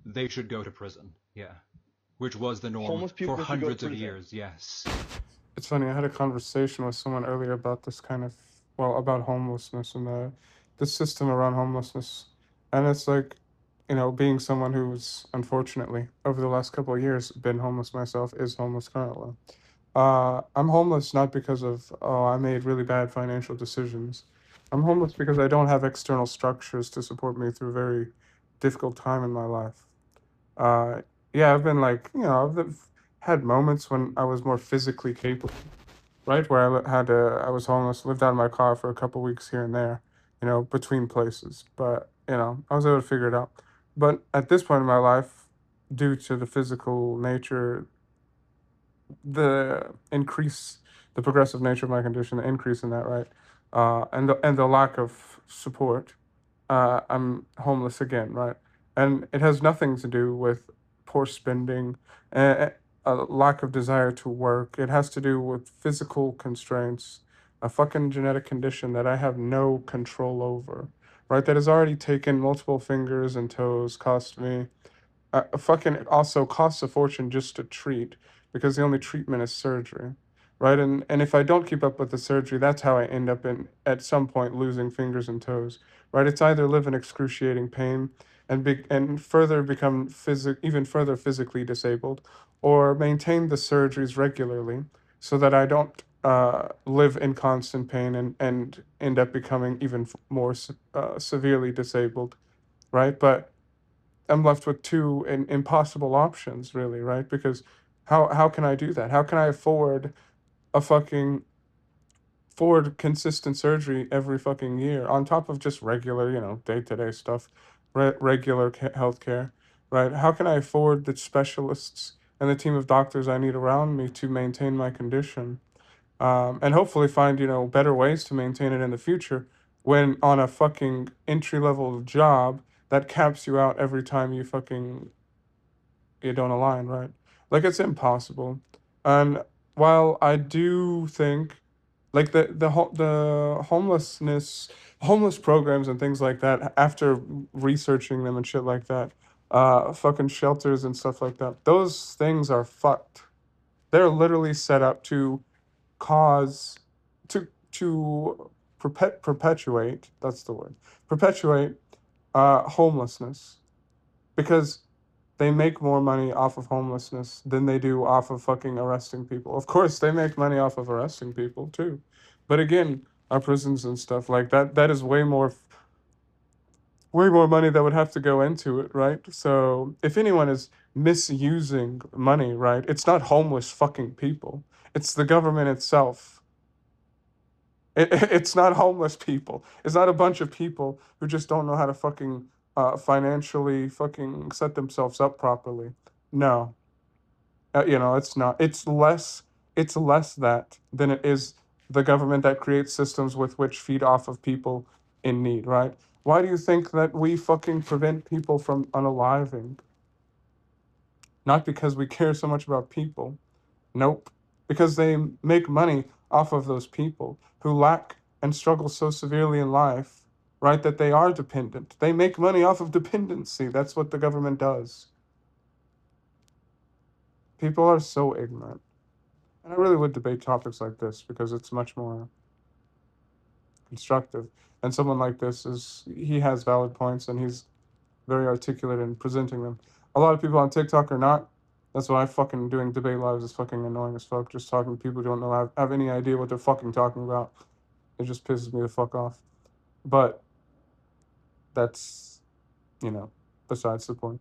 they should go to prison. Yeah, which was the norm Homeless for people should go to hundreds of prison. years. Yes. It's funny. I had a conversation with someone earlier about this kind of, well, about homelessness and the system around homelessness, and it's like, being someone who's unfortunately over the last couple of years been homeless myself, is homeless currently. I'm homeless not because of, oh, I made really bad financial decisions. I'm homeless because I don't have external structures to support me through a very difficult time in my life. Uh, yeah, I've been like, I've had moments when I was more physically capable, right? Where I was homeless, lived out of my car for a couple weeks here and there, between places. But, I was able to figure it out. But at this point in my life, due to the physical nature, the increase, the progressive nature of my condition, the increase in that, right? And the lack of support, I'm homeless again, right? And it has nothing to do with poor spending, a lack of desire to work. It has to do with physical constraints, a fucking genetic condition that I have no control over, right? That has already taken multiple fingers and toes, cost me fucking also costs a fortune just to treat because the only treatment is surgery, right? And if I don't keep up with the surgery, that's how I end up in at some point losing fingers and toes, right? It's either live in excruciating pain and further become even further physically disabled, or maintain the surgeries regularly so that I don't live in constant pain and end up becoming even more severely disabled, right? But I'm left with two impossible options, really, right? Because how can I do that? How can I a fucking afford consistent surgery every fucking year on top of just regular, day to day stuff, regular healthcare, right? How can I afford the specialists and the team of doctors I need around me to maintain my condition? And hopefully find, better ways to maintain it in the future when on a fucking entry level job that caps you out every time you don't align, right? Like it's impossible. And while I do think like homeless programs and things like that, after researching them and shit like that, fucking shelters and stuff like that, those things are fucked. They're literally set up to cause to perpetuate, that's the word, perpetuate homelessness, because they make more money off of homelessness than they do off of fucking arresting people. Of course, they make money off of arresting people too. But again, our prisons and stuff like that, that is way more money that would have to go into it, right? So if anyone is misusing money, right, it's not homeless fucking people. It's the government itself. It's not homeless people. It's not a bunch of people who just don't know how to fucking financially fucking set themselves up properly. No, it's not. It's less that than it is the government that creates systems with which feed off of people in need, right? Why do you think that we fucking prevent people from unaliving? Not because we care so much about people. Nope. Because they make money off of those people who lack and struggle so severely in life, right, that they are dependent. They make money off of dependency. That's what the government does. People are so ignorant. And I really would debate topics like this because it's much more constructive. And someone like this he has valid points and he's very articulate in presenting them. A lot of people on TikTok are not. That's why fucking doing debate lives is fucking annoying as fuck. Just talking to people who don't know have any idea what they're fucking talking about. It just pisses me the fuck off. But that's, besides the point.